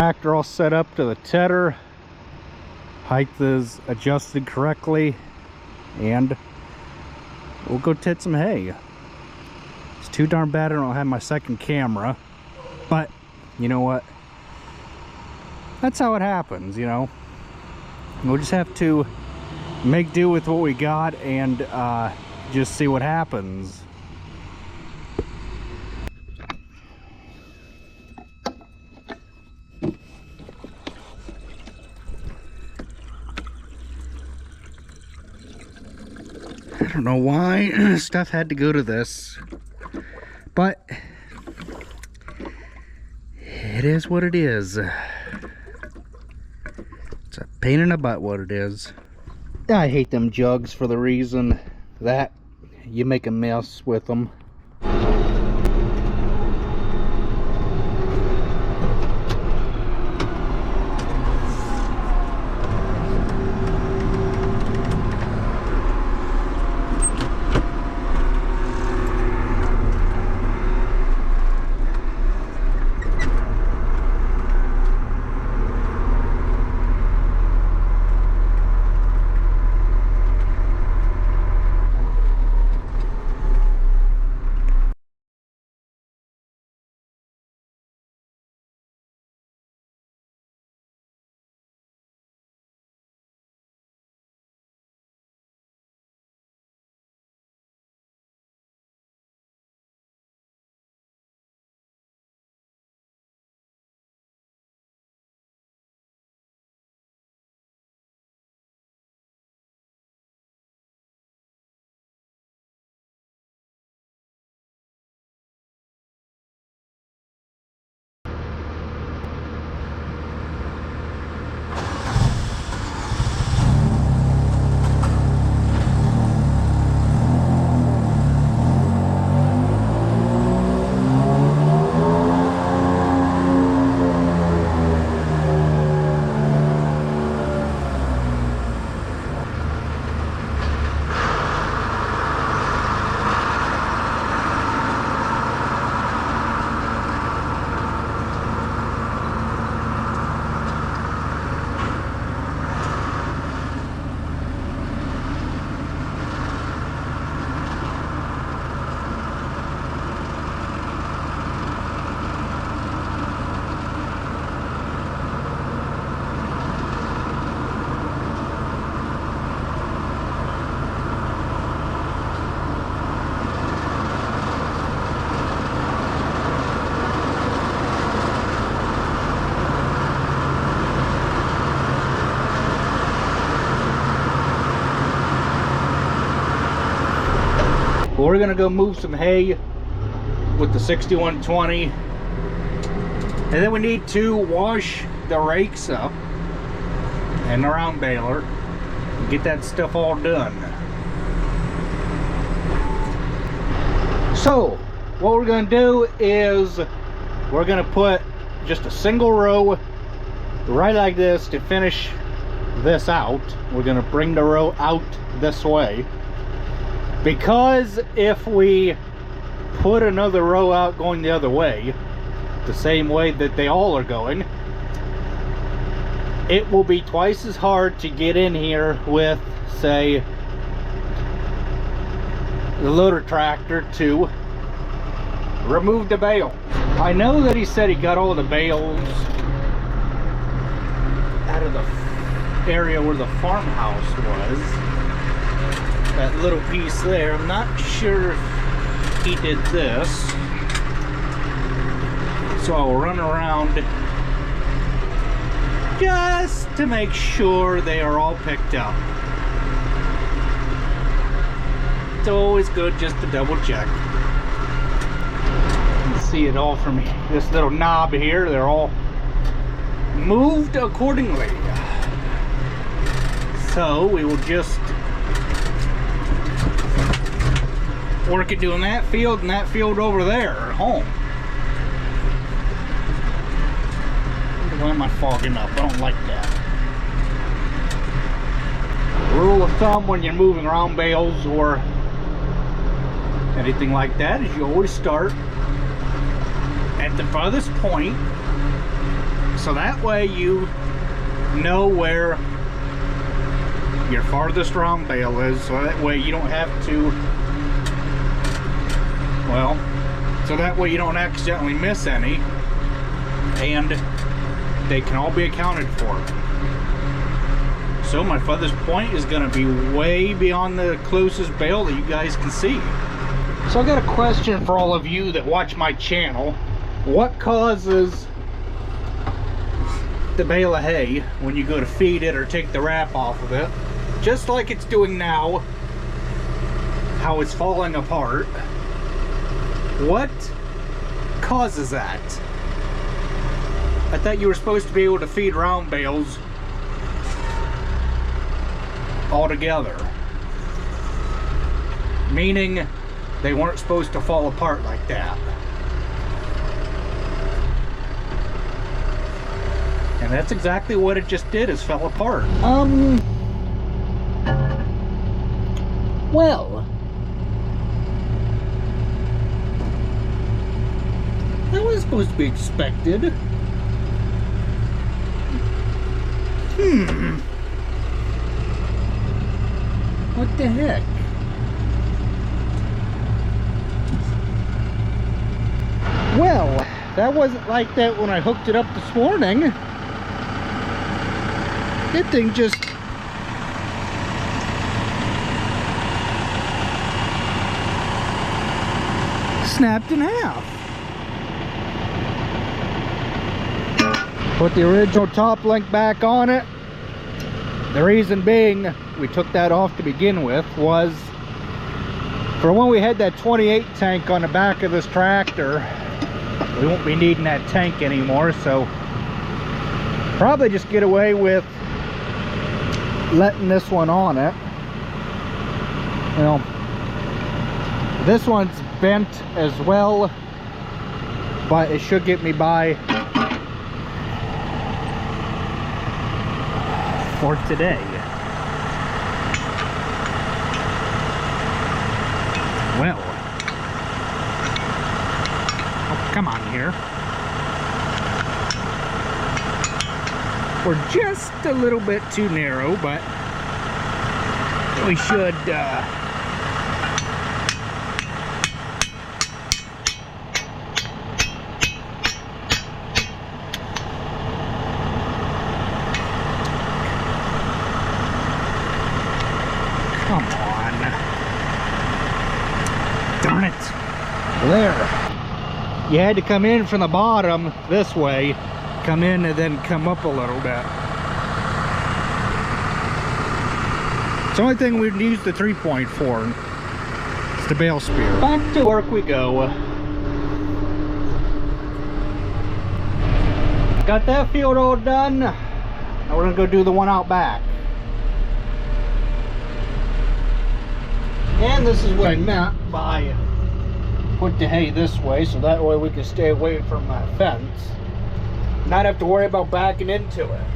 tractor all set up to the tedder. Height is adjusted correctly, and we'll go tit some hay. It's too darn bad I don't have my second camera, but you know what? That's how it happens, you know. We'll just have to make do with what we got and just see what happens. I don't know why stuff had to go to this, but it is what it is. It's a pain in the butt what it is. I hate them jugs for the reason that you make a mess with them. We're gonna go move some hay with the 6120, and then we need to wash the rakes up and the round baler and get that stuff all done. So what we're gonna do is we're gonna put just a single row right like this to finish this out. We're gonna bring the row out this way, because if we put another row out going the other way, the same way that they all are going, it will be twice as hard to get in here with, say, the loader tractor to remove the bales. I know that he said he got all the bales out of the area where the farmhouse was. That little piece there. I'm not sure if he did this, so I'll run around just to make sure they are all picked up. It's always good just to double check. You can see it all from this little knob here. They're all moved accordingly. So we will just work at doing that field and that field over there at home. Why am I fogging up? I don't like that. Rule of thumb when you're moving around bales or anything like that is you always start at the farthest point So that way you know where your farthest round bale is, so that way you don't have to, well, so that way you don't accidentally miss any, and they can all be accounted for. So my farthest point is going to be way beyond the closest bale that you guys can see. So I got a question for all of you that watch my channel. What causes the bale of hay when you go to feed it or take the wrap off of it, just like it's doing now, how it's falling apart? What causes that? I thought you were supposed to be able to feed round bales all together, meaning they weren't supposed to fall apart like that. And that's exactly what it just did, is fell apart. Well, that was supposed to be expected. What the heck? Well, that wasn't like that when I hooked it up this morning. That thing just snapped in half. Put the original top link back on it. The reason being we took that off to begin with was for when we had that 28 tank on the back of this tractor. We won't be needing that tank anymore, so probably just get away with letting this one on it. You know, this one's bent as well, but it should get me by for today. Well, oh, come on here. We're just a little bit too narrow, but we should come on. Darn it. There. You had to come in from the bottom this way, come in and then come up a little bit. It's the only thing we'd use the 3-point for. It's the bale spear. Back to work we go. Got that field all done. Now we're gonna go do the one out back. And this is what I meant by put the hay this way, so that way we can stay away from my fence. Not have to worry about backing into it.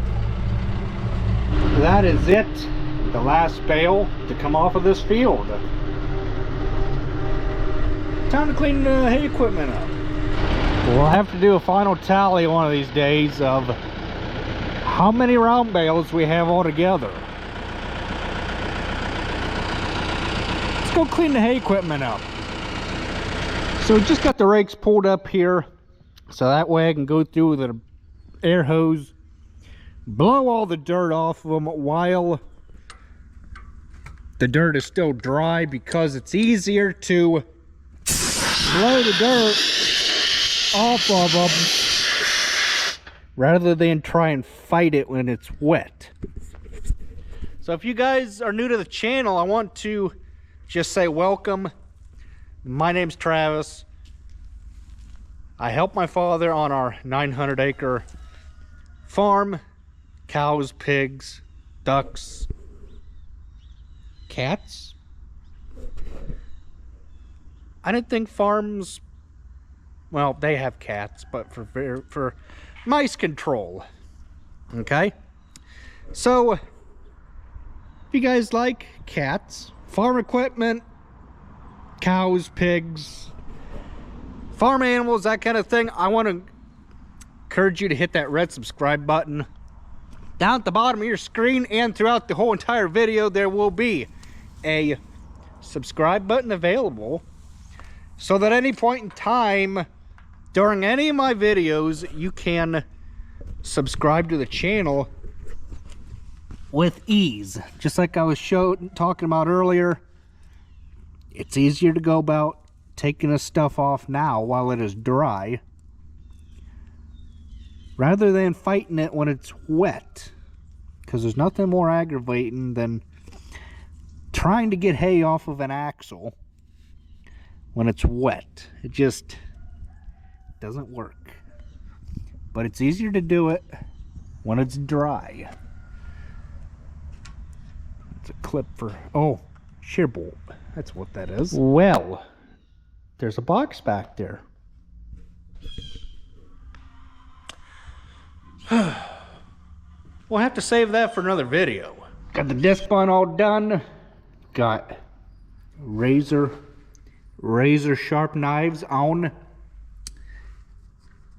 That is it. The last bale to come off of this field. Time to clean the hay equipment up. We'll have to do a final tally one of these days of how many round bales we have all together. Let's go clean the hay equipment up. So just got the rakes pulled up here, so that way I can go through with the air hose, blow all the dirt off of them while the dirt is still dry, because it's easier to blow the dirt off of them rather than try and fight it when it's wet. So if you guys are new to the channel, I want to just say welcome. My name's Travis. I help my father on our 900-acre farm. Cows, pigs, ducks, cats. I didn't think farms, well, they have cats, but for mice control. Okay? So, if you guys like cats, farm equipment, cows, pigs, farm animals, that kind of thing, I want to encourage you to hit that red subscribe button. Down at the bottom of your screen and throughout the whole entire video, there will be a subscribe button available, so that at any point in time during any of my videos, you can subscribe to the channel with ease. Just like I was talking about earlier, it's easier to go about taking this stuff off now while it is dry, rather than fighting it when it's wet, because there's nothing more aggravating than trying to get hay off of an axle when it's wet. It just doesn't work. But it's easier to do it when it's dry. It's a clip for, oh, shear bolt. That's what that is. Well, there's a box back there. We'll have to save that for another video. Got the disc spine all done. Got razor sharp knives on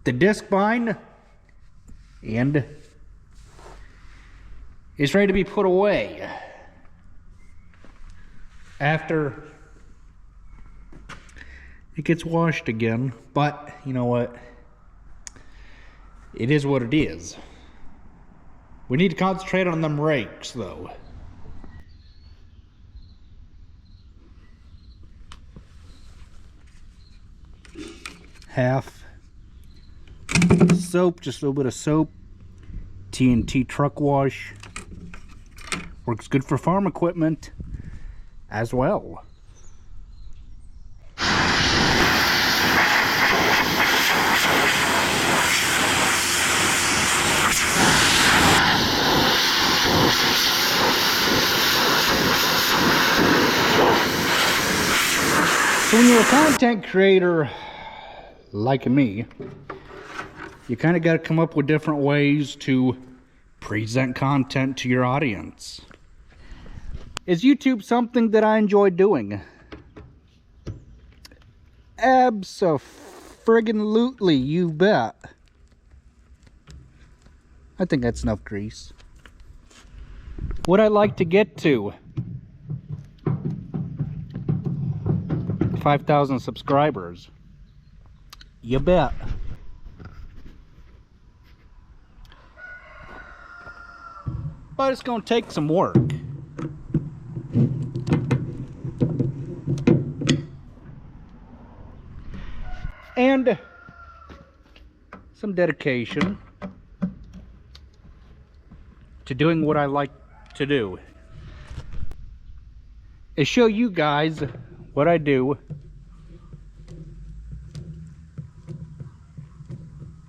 the disc bind, and it's ready to be put away after it gets washed again. But you know what, it is what it is. We need to concentrate on them rakes though. Half soap, just a little bit of soap. TNT truck wash works good for farm equipment as well. So when you're a content creator like me, you kind of got to come up with different ways to present content to your audience. Is YouTube something that I enjoy doing? Abso-friggin-lutely, you bet. I think that's enough grease. Would I like to get to 5,000 subscribers? You bet. But it's going to take some work. And some dedication to doing what I like to do. Is show you guys what I do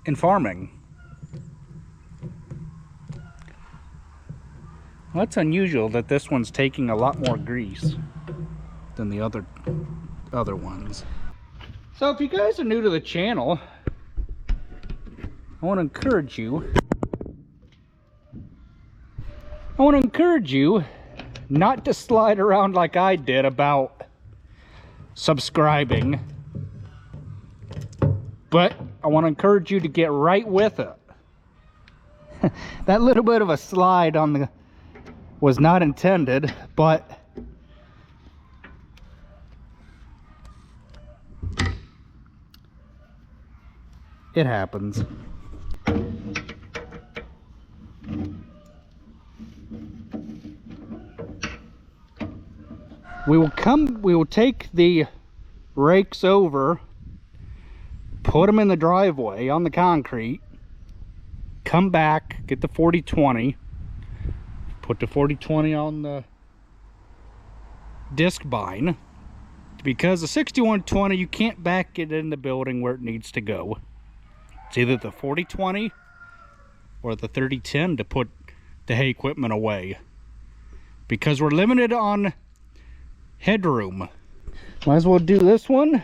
in farming. Well, it's unusual that this one's taking a lot more grease than the other ones. So if you guys are new to the channel, I want to encourage you not to slide around like I did about subscribing, but I want to encourage you to get right with it. That little bit of a slide on the was not intended, but it happens. We will take the rakes over, put them in the driveway on the concrete, come back, get the 40-20, put the 40-20 on the disc bind, because the 61-20, you can't back it in the building where it needs to go. It's either the 40-20 or the 30-10 to put the hay equipment away, because we're limited on headroom. Might as well do this one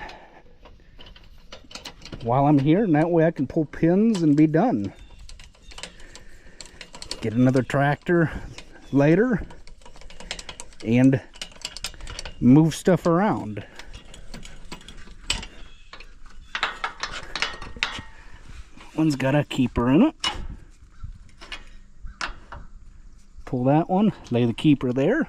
while I'm here, and that way I can pull pins and be done. Get another tractor later and move stuff around. one's got a keeper in it. Pull that one, lay the keeper there.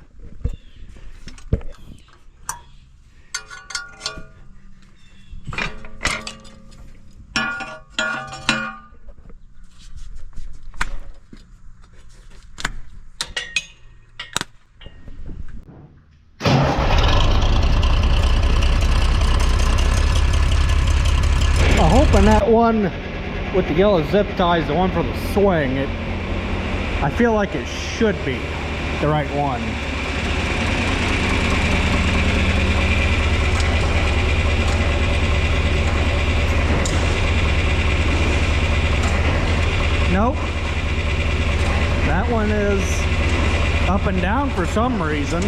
I'm hoping that one with the yellow zip tie is the one for the swing. I feel like it should be the right one. Nope. That one is up and down for some reason.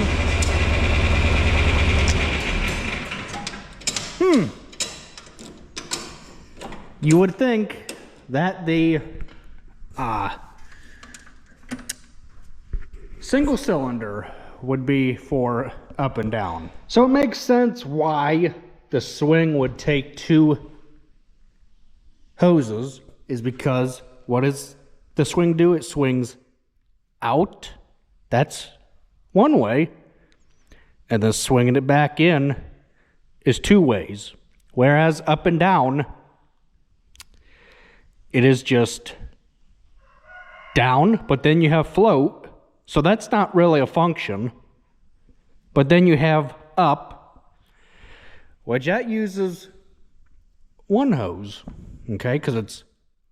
You would think that the single cylinder would be for up and down. So it makes sense why the swing would take two hoses, is because what does the swing do? It swings out. That's one way. And then swinging it back in is two ways. Whereas up and down, it is just down, but then you have float. So that's not really a function. But then you have up, which that uses one hose, okay? Because it's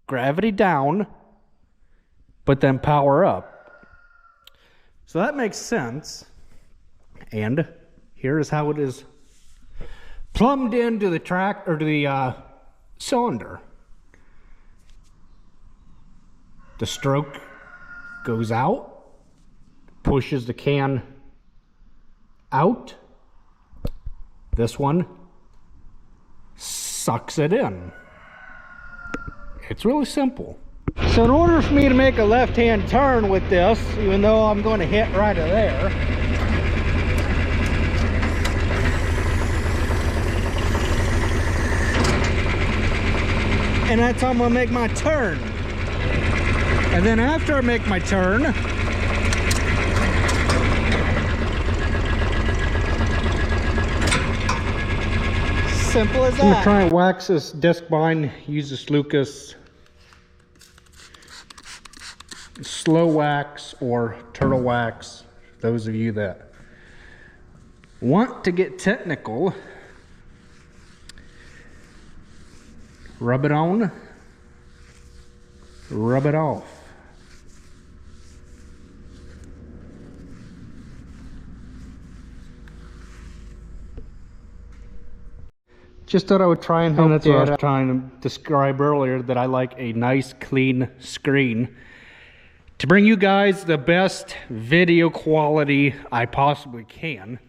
gravity down, but then power up. So that makes sense. And here is how it is plumbed into the track, or to the cylinder. The stroke goes out, pushes the can out. This one sucks it in. It's really simple. So in order for me to make a left-hand turn with this, even though I'm going to hit right there, and that's how I'm going to make my turn. And then after I make my turn, simple as that. I'm going to try and wax this disc bind. Use this Lucas slow wax or turtle wax. Those of you that want to get technical, rub it on, rub it off. Just thought I would try and help. And that's what I was trying to describe earlier, that I like a nice clean screen to bring you guys the best video quality I possibly can.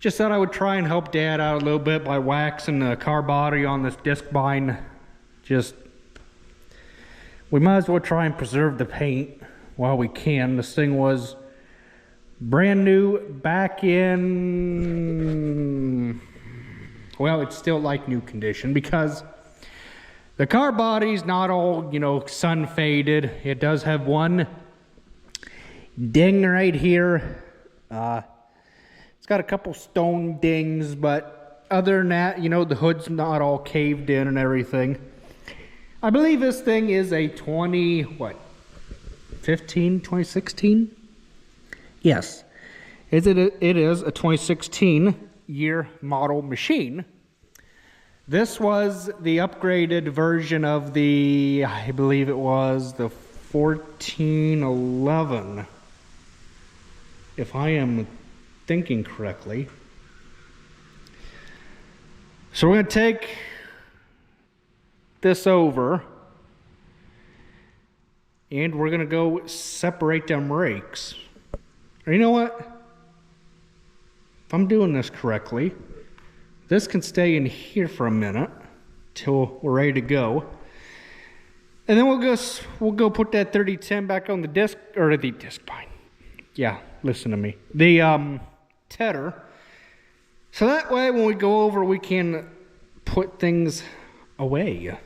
Just thought I would try and help Dad out a little bit by waxing the car body on this disc bind. We might as well try and preserve the paint while we can. This thing was brand new back in, well, it's still like new condition, because the car body's not all, you know, sun faded. It does have one ding right here. It's got a couple stone dings, but other than that, you know, the hood's not all caved in and everything. I believe this thing is a 2016? Yes. It is a 2016 year model machine. This was the upgraded version of the, I believe it was the 1411, if I am thinking correctly. So we're going to take this over and we're going to go separate them rakes. Or you know what? If I'm doing this correctly, this can stay in here for a minute till we're ready to go. And then we'll go put that 3010 back on the disc, or the disc bind. Yeah, listen to me. The tedder. So that way when we go over, we can put things away.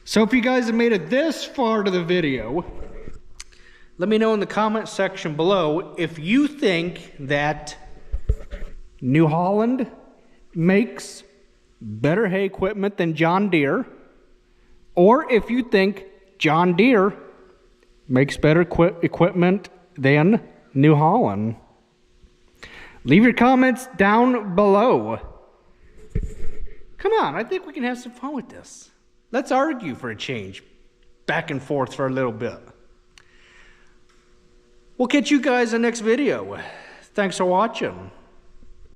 So if you guys have made it this far to the video, let me know in the comment section below if you think that New Holland makes better hay equipment than John Deere, or if you think John Deere makes better equipment than New Holland. Leave your comments down below. Come on, I think we can have some fun with this. Let's argue for a change. Back and forth for a little bit. We'll catch you guys in the next video. Thanks for watching.